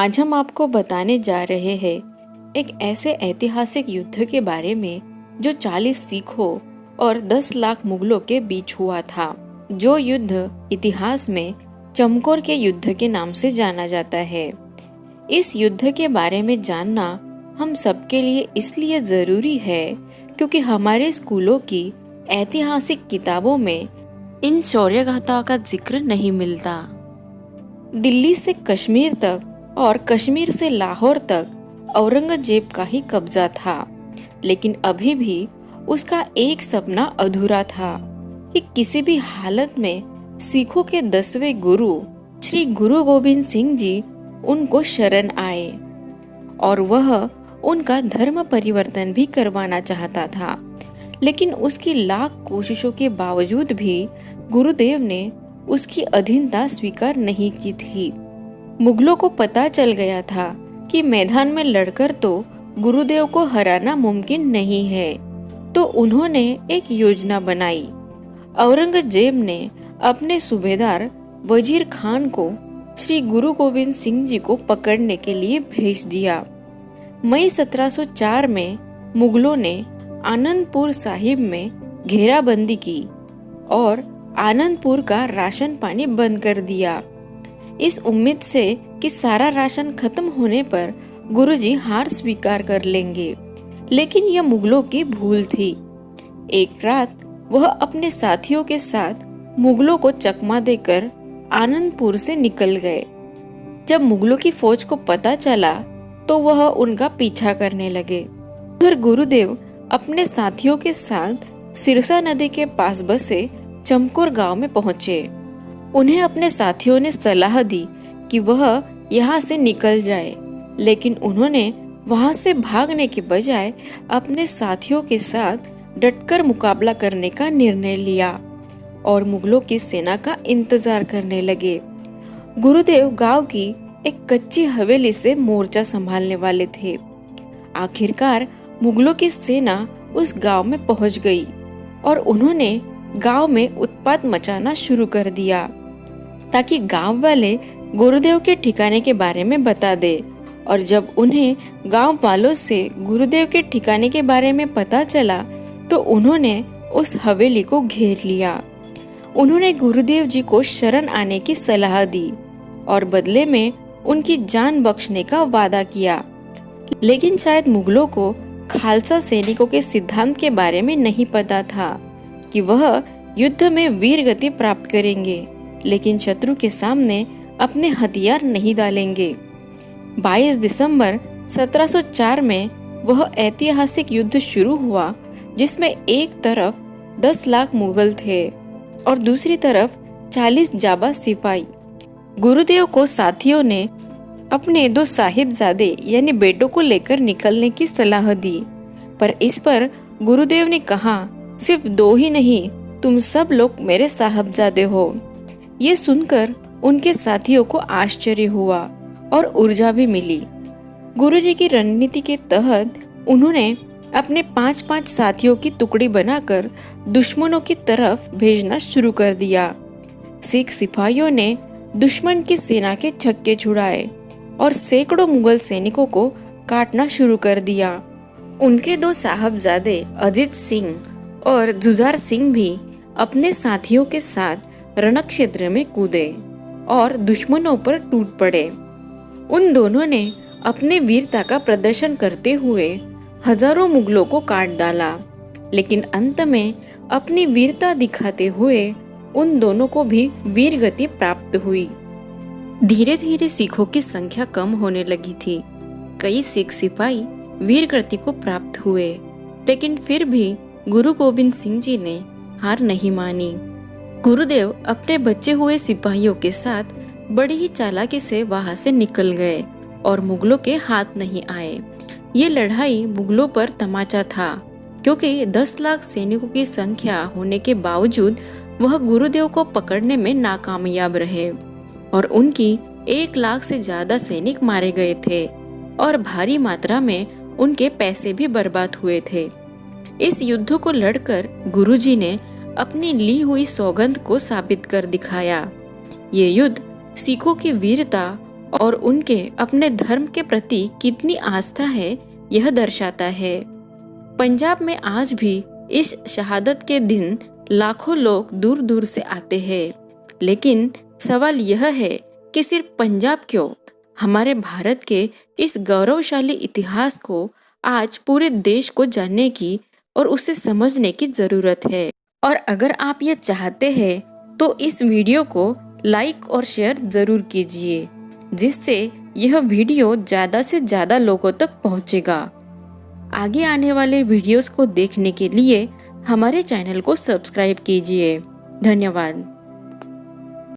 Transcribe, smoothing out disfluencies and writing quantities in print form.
आज हम आपको बताने जा रहे हैं एक ऐसे ऐतिहासिक युद्ध के बारे में जो 40 सिखों और 10 लाख मुगलों के बीच हुआ था। जो युद्ध इतिहास में चमकौर के युद्ध के नाम से जाना जाता है। इस युद्ध के बारे में जानना हम सबके लिए इसलिए जरूरी है क्योंकि हमारे स्कूलों की ऐतिहासिक किताबों में इन शौर्य गाथाओं का जिक्र नहीं मिलता। दिल्ली से कश्मीर तक और कश्मीर से लाहौर तक औरंगजेब का ही कब्जा था, लेकिन अभी भी उसका एक सपना अधूरा था कि किसी भी हालत में सिखों के 10वें गुरु श्री गुरु गोविंद सिंह जी उनको शरण आए और वह उनका धर्म परिवर्तन भी करवाना चाहता था। लेकिन उसकी लाख कोशिशों के बावजूद भी गुरुदेव ने उसकी अधीनता स्वीकार नहीं की थी। मुगलों को पता चल गया था कि मैदान में लड़कर तो गुरुदेव को हराना मुमकिन नहीं है, तो उन्होंने एक योजना बनाई। औरंगजेब ने अपने सूबेदार वजीर खान को श्री गुरु गोविंद सिंह जी को पकड़ने के लिए भेज दिया। मई 1704 में मुगलों ने आनंदपुर साहिब में घेराबंदी की और आनंदपुर का राशन पानी बंद कर दिया, इस उम्मीद से कि सारा राशन खत्म होने पर गुरुजी हार स्वीकार कर लेंगे। लेकिन यह मुगलों की भूल थी। एक रात वह अपने साथियों के साथ मुगलों को चकमा देकर आनंदपुर से निकल गए। जब मुगलों की फौज को पता चला तो वह उनका पीछा करने लगे। उधर गुरुदेव अपने साथियों के साथ सिरसा नदी के पास बसे चमकौर गांव में पहुंचे। उन्हें अपने साथियों ने सलाह दी कि वह यहाँ से निकल जाए, लेकिन उन्होंने वहाँ से भागने के बजाय अपने साथियों के साथ डटकर मुकाबला करने का निर्णय लिया और मुगलों की सेना का इंतजार करने लगे। गुरुदेव गांव की एक कच्ची हवेली से मोर्चा संभालने वाले थे। आखिरकार मुगलों की सेना उस गांव में पहुंच गई और उन्होंने गांव में उत्पात मचाना शुरू कर दिया ताकि गांव वाले गुरुदेव के ठिकाने के बारे में बता दे। और जब उन्हें गांव वालों से गुरुदेव के ठिकाने के बारे में पता चला तो उन्होंने उस हवेली को घेर लिया। उन्होंने गुरुदेव जी को शरण आने की सलाह दी और बदले में उनकी जान बख्शने का वादा किया। लेकिन शायद मुगलों को खालसा सैनिकों के सिद्धांत के बारे में नहीं पता था कि वह युद्ध में वीर गति प्राप्त करेंगे, लेकिन शत्रु के सामने अपने हथियार नहीं डालेंगे। 22 दिसंबर 1704 में वह ऐतिहासिक युद्ध शुरू हुआ, जिसमें एक तरफ 10 लाख मुगल थे और दूसरी तरफ 40 जाबाज सिपाही। गुरुदेव को साथियों ने अपने 2 साहिबजादे यानी बेटों को लेकर निकलने की सलाह दी, पर इस पर गुरुदेव ने कहा, सिर्फ 2 ही नहीं, तुम सब लोग मेरे साहबजादे हो। ये सुनकर उनके साथियों को आश्चर्य हुआ और ऊर्जा भी मिली। गुरुजी की रणनीति के तहत उन्होंने अपने 5-5 साथियों की टुकड़ी बनाकर दुश्मनों की तरफ भेजना शुरू कर दिया। सिख सिपाहियों ने दुश्मन की सेना के छक्के छुड़ाए और सैकड़ों मुगल सैनिकों को काटना शुरू कर दिया। उनके 2 साहबजादे अजीत सिंह और जुझार सिंह भी अपने साथियों के साथ रणक्षेत्र में कूदे और दुश्मनों पर टूट पड़े। उन दोनों ने अपने वीरता का प्रदर्शन करते हुए हजारों मुगलों को काट डाला, लेकिन अंत में अपनी वीरता दिखाते हुए उन दोनों को भी वीर गति प्राप्त हुई। धीरे धीरे सिखों की संख्या कम होने लगी थी। कई सिख सिपाही वीर गति को प्राप्त हुए, लेकिन फिर भी गुरु गोविंद सिंह जी ने हार नहीं मानी। गुरुदेव अपने बचे हुए सिपाहियों के साथ बड़ी ही चालाकी से वहां से निकल गए और मुगलों के हाथ नहीं आए। ये लड़ाई मुगलों पर तमाचा था, क्योंकि 10 लाख सैनिकों की संख्या होने के बावजूद वह गुरुदेव को पकड़ने में नाकामयाब रहे और उनकी 1 लाख से ज्यादा सैनिक मारे गए थे और भारी मात्रा में उनके पैसे भी बर्बाद हुए थे। इस युद्ध को लड़कर गुरुजी ने अपनी ली हुई सौगंध को साबित कर दिखाया। ये युद्ध सिखों की वीरता और उनके अपने धर्म के प्रति कितनी आस्था है यह दर्शाता है। पंजाब में आज भी इस शहादत के दिन लाखों लोग दूर दूर से आते हैं, लेकिन सवाल यह है कि सिर्फ पंजाब क्यों, हमारे भारत के इस गौरवशाली इतिहास को आज पूरे देश को जानने की और उसे समझने की जरूरत है। और अगर आप ये चाहते हैं तो इस वीडियो को लाइक और शेयर जरूर कीजिए, जिससे यह वीडियो ज़्यादा से ज़्यादा लोगों तक पहुंचेगा। आगे आने वाले वीडियोस को देखने के लिए हमारे चैनल को सब्सक्राइब कीजिए। धन्यवाद।